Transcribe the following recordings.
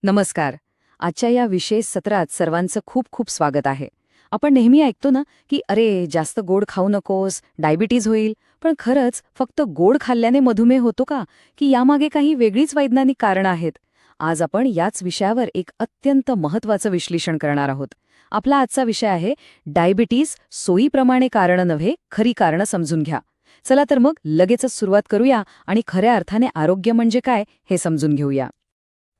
नमस्कार. आजच्या या विशेष सत्रात सर्वांचं खूप खूप स्वागत आहे. आपण नेहमी ऐकतो ना की अरे जास्त गोड खाऊ नकोस, डायबिटीज होईल. पण खरंच फक्त गोड खाल्ल्याने मधुमेह होतो का, की यामागे काही वेगळीच वैज्ञानिक कारणं आहेत? आज आपण याच विषयावर एक अत्यंत महत्त्वाचं विश्लेषण करणार आहोत. आपला आजचा विषय आहे डायबिटीज सोयीप्रमाणे कारणं नव्हे, खरी कारणं समजून घ्या. चला तर मग लगेचच सुरुवात करूया आणि खऱ्या अर्थाने आरोग्य म्हणजे काय हे समजून घेऊया.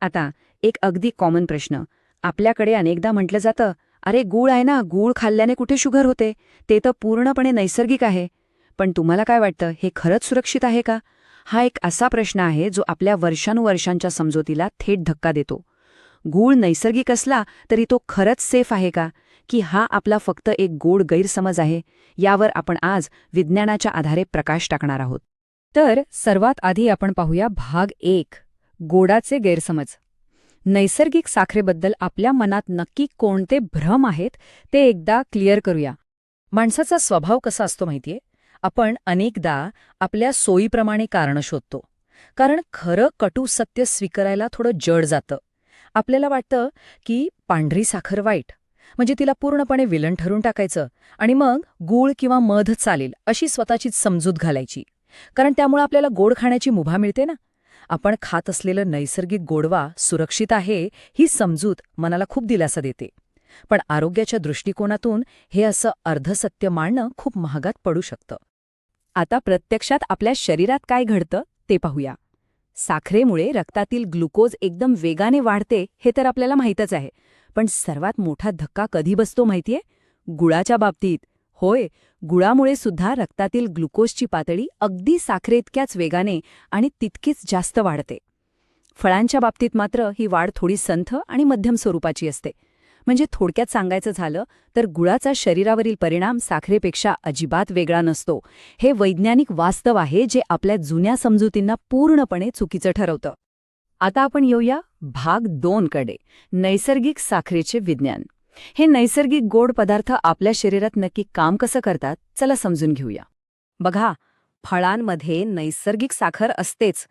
आता एक अगदी कॉमन प्रश्न. आपल्याकडे अनेकदा म्हटलं जातं, अरे गूळ आहे ना, गूळ खाल्ल्याने कुठे शुगर होते, ते तर पूर्णपणे नैसर्गिक आहे. पण तुम्हाला काय वाटतं, हे खरंच सुरक्षित आहे का? हा एक असा प्रश्न आहे जो आपल्या वर्षानुवर्षांच्या समजुतीला थेट धक्का देतो. गूळ नैसर्गिक असला तरी तो खरंच सेफ आहे का, की हा आपला फक्त एक गोड गैरसमज आहे? यावर आपण आज विज्ञानाच्या आधारे प्रकाश टाकणार आहोत. तर सर्वात आधी आपण पाहूया भाग 1, गोडाचे गैरसमज. नैसर्गिक साखरेबद्दल आपल्या मनात नक्की कोणते भ्रम आहेत ते एकदा क्लिअर करूया. माणसाचा स्वभाव कसा असतो माहितीये? आपण अनेकदा आपल्या सोयीप्रमाणे कारणं शोधतो. कारण खरं कटू सत्य स्वीकारायला थोडं जड जातं. आपल्याला वाटतं की पांढरी साखर वाईट, म्हणजे तिला पूर्णपणे विलन ठरून टाकायचं आणि मग गूळ किंवा मध चालेल अशी स्वतःचीच समजूत घालायची. कारण त्यामुळे आपल्याला गोड खाण्याची मुभा मिळते ना. आपण खात असलेलं नैसर्गिक गोडवा सुरक्षित आहे ही समजूत मनाला खूप दिलासा देते. पण आरोग्याच्या दृष्टिकोनातून हे असं अर्धसत्य मानणं खूप महागात पडू शकतं. आता प्रत्यक्षात आपल्या शरीरात काय घडतं ते पाहूया. साखरेमुळे रक्तातील ग्लुकोज एकदम वेगाने वाढते हे तर आपल्याला माहीतच आहे. पण सर्वात मोठा धक्का कधी बसतो माहितीये? गुळाच्या बाबतीत. होय, गुळामुळे सुद्धा रक्तातील ग्लुकोजची पातळी अगदी साखरेइतक्याच वेगाने आणि तितकीच जास्त वाढते. फळांच्या बाबतीत मात्र ही वाढ थोडी संथ आणि मध्यम स्वरूपाची असते. म्हणजे थोडक्यात सांगायचं झालं तर गुळाचा शरीरावरील परिणाम साखरेपेक्षा अजिबात वेगळा नसतो. हे वैज्ञानिक वास्तव आहे जे आपल्या जुन्या समजुतींना पूर्णपणे चुकीचं ठरवतं. आता आपण येऊया भाग 2 कडे, नैसर्गिक साखरेचे विज्ञान. हे नैसर्गिक गोड पदार्थ आपल्या शरीरात नक्की काम कसं करतात चला समजून घेऊया. बघा, फळांमध्ये नैसर्गिक साखर असतेच,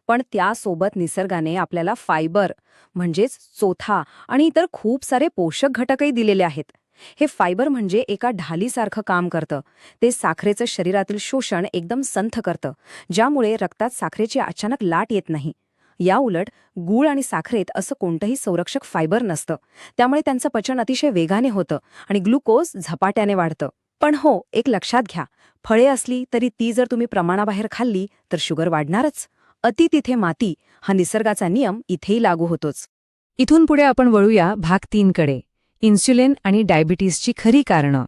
पण त्यासोबत निसर्गाने आपल्याला फायबर म्हणजेच चोथा आणि इतर खूप सारे पोषक घटकही दिलेले आहेत. हे फायबर म्हणजे एका ढालीसारखं काम करतं. ते साखरेचं शरीरातील शोषण एकदम संथ करतं, ज्यामुळे रक्तात साखरेची अचानक लाट येत नाही. याउलट गूळ आणि साखरेत असं कोणतंही संरक्षक फायबर नसतं. त्यामुळे त्यांचं पचन अतिशय वेगाने होतं आणि ग्लुकोज झपाट्याने वाढतं. पण हो, एक लक्षात घ्या, फळे असली तरी ती जर तुम्ही प्रमाणाबाहेर खाल्ली तर शुगर वाढणारच. अति तिथे माती हा निसर्गाचा नियम इथेही लागू होतोच. इथून पुढे आपण वळूया भाग 3 कडे, इन्स्युलिन आणि डायबिटीसची खरी कारणं.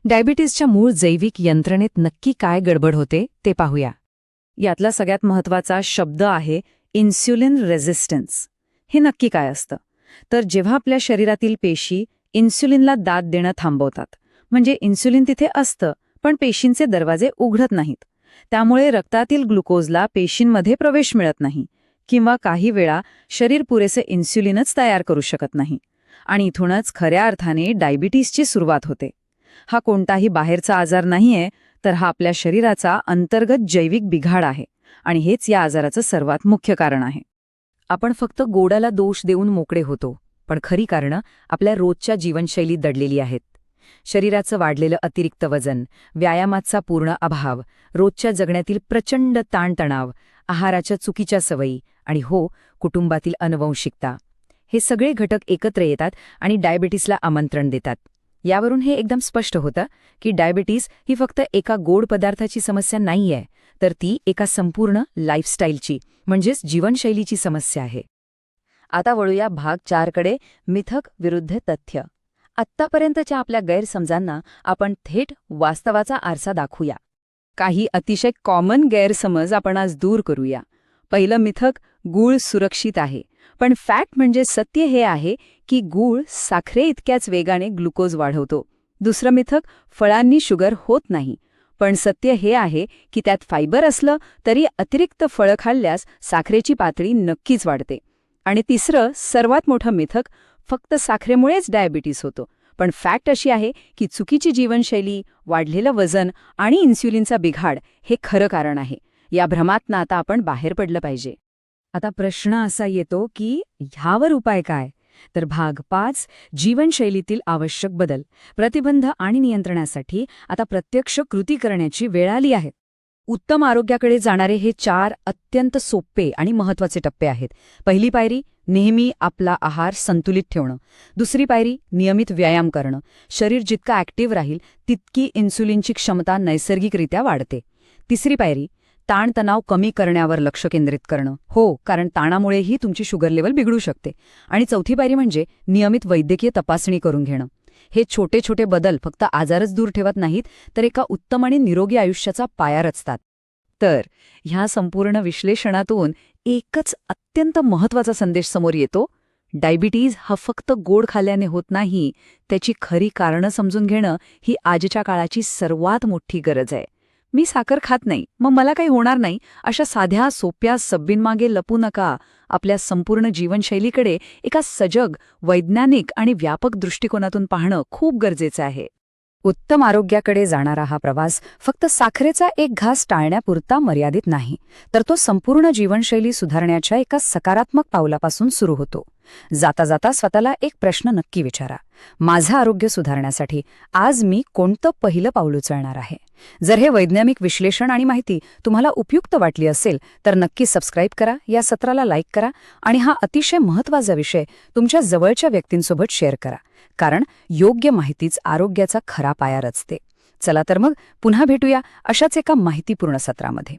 डायबिटीसच्या मूळ जैविक यंत्रणेत नक्की काय गडबड होते ते पाहूया. यातला सगळ्यात महत्त्वाचा शब्द आहे इन्स्युलिन रेझिस्टन्स. हे नक्की काय असतं? तर जेव्हा आपल्या शरीरातील पेशी इन्स्युलिनला दाद देणं थांबवतात, म्हणजे इन्स्युलिन तिथे असतं पण पेशींचे दरवाजे उघडत नाहीत, त्यामुळे रक्तातील ग्लुकोजला पेशींमध्ये प्रवेश मिळत नाही किंवा काही वेळा शरीर पुरेसे इन्स्युलिनच तयार करू शकत नाही. आणि इथूनच खऱ्या अर्थाने डायबिटीसची सुरुवात होते. हा कोणताही बाहेरचा आजार नाहीये, तर हा आपल्या शरीराचा अंतर्गत जैविक बिघाड आहे आणि हेच या आजाराचं सर्वात मुख्य कारण आहे. आपण फक्त गोडाला दोष देऊन मोकळे होतो, पण खरी कारणं आपल्या रोजच्या जीवनशैलीत दडलेली आहेत. शरीराचं वाढलेलं अतिरिक्त वजन, व्यायामाचा पूर्ण अभाव, रोजच्या जगण्यातील प्रचंड ताणतणाव, आहाराच्या चुकीच्या सवयी आणि हो, कुटुंबातील अनुवंशिकता. हे सगळे घटक एकत्र येतात आणि डायबिटीसला आमंत्रण देतात. यावरून हे एकदम स्पष्ट होतं की डायबिटीस ही फक्त एका गोड पदार्थाची समस्या नाहीये, तर ती एका संपूर्ण लाईफस्टाईलची म्हणजेच जीवनशैलीची समस्या आहे. आता वळूया भाग 4 कडे, मिथक विरुद्ध तथ्य. आत्तापर्यंतच्या आपल्या गैरसमजांना आपण थेट वास्तवाचा आरसा दाखवूया. काही अतिशय कॉमन गैरसमज आपण आज दूर करूया. पहिलं मिथक, गूळ सुरक्षित आहे. पण फॅक्ट म्हणजे सत्य हे आहे की गूळ साखरे इतक्याच वेगाने ग्लुकोज वाढवतो. दुसरं मिथक, फळांनी शुगर होत नाही. पण सत्य हे आहे की त्यात फायबर असलं तरी अतिरिक्त फळं खाल्ल्यास साखरेची पातळी नक्कीच वाढते. आणि तिसरं सर्वात मोठं मिथक, फक्त साखरेमुळेच डायबिटीस होतो. पण फॅक्ट अशी आहे की चुकीची जीवनशैली, वाढलेलं वजन आणि इन्स्युलिनचा बिघाड हे खरं कारण आहे. या भ्रमातनं आता आपण बाहेर पडलं पाहिजे. आता प्रश्न असा येतो की ह्यावर उपाय काय? तर भाग 5 जीवनशैलीतील आवश्यक बदल, प्रतिबंध आणि नियंत्रणासाठी आता प्रत्यक्ष कृती करण्याची वेळ आली आहे. उत्तम आरोग्याकडे जाणारे हे 4 अत्यंत सोपे आणि महत्त्वाचे टप्पे आहेत. पहिली पायरी, नेहमी आपला आहार संतुलित ठेवणं. दुसरी पायरी, नियमित व्यायाम करणं. शरीर जितकं ॲक्टिव्ह राहील तितकी इन्सुलिनची क्षमता नैसर्गिकरित्या वाढते. तिसरी पायरी, ताणतणाव कमी करण्यावर लक्ष केंद्रित करणं. हो, कारण ताणामुळेही तुमची शुगर लेवल बिघडू शकते. आणि चौथी पायरी म्हणजे नियमित वैद्यकीय तपासणी करून घेणं. हे छोटे छोटे बदल फक्त आजारच दूर ठेवत नाहीत, तर एका उत्तम आणि निरोगी आयुष्याचा पाया रचतात. तर ह्या संपूर्ण विश्लेषणातून एकच अत्यंत महत्त्वाचा संदेश समोर येतो. डायबिटीज हा फक्त गोड खाल्ल्याने होत नाही, त्याची खरी कारणं समजून घेणं ही आजच्या काळाची सर्वात मोठी गरज आहे. मी साखर खात नाही, मग मला काही होणार नाही, अशा साध्या सोप्या सब्बींमागे लपू नका. आपल्या संपूर्ण जीवनशैलीकडे एका सजग, वैज्ञानिक आणि व्यापक दृष्टिकोनातून पाहणं खूप गरजेचं आहे. उत्तम आरोग्याकडे जाणारा हा प्रवास फक्त साखरेचा एक घास टाळण्यापुरता मर्यादित नाही, तर तो संपूर्ण जीवनशैली सुधारण्याच्या एका सकारात्मक पावलापासून सुरू होतो. जाता जाता स्वतःला एक प्रश्न नक्की विचारा. माझं आरोग्य सुधारण्यासाठी आज मी कोणतं पहिलं पाऊल उचलणार आहे? जर हे वैज्ञानिक विश्लेषण आणि माहिती तुम्हाला उपयुक्त वाटली असेल तर नक्की सबस्क्राईब करा, या सत्राला लाईक करा आणि हा अतिशय महत्त्वाचा विषय तुमच्या जवळच्या व्यक्तींसोबत शेअर करा. कारण योग्य माहितीच आरोग्याचा खरा पाया रचते. चला तर मग पुन्हा भेटूया अशाच एका माहितीपूर्ण सत्रामध्ये.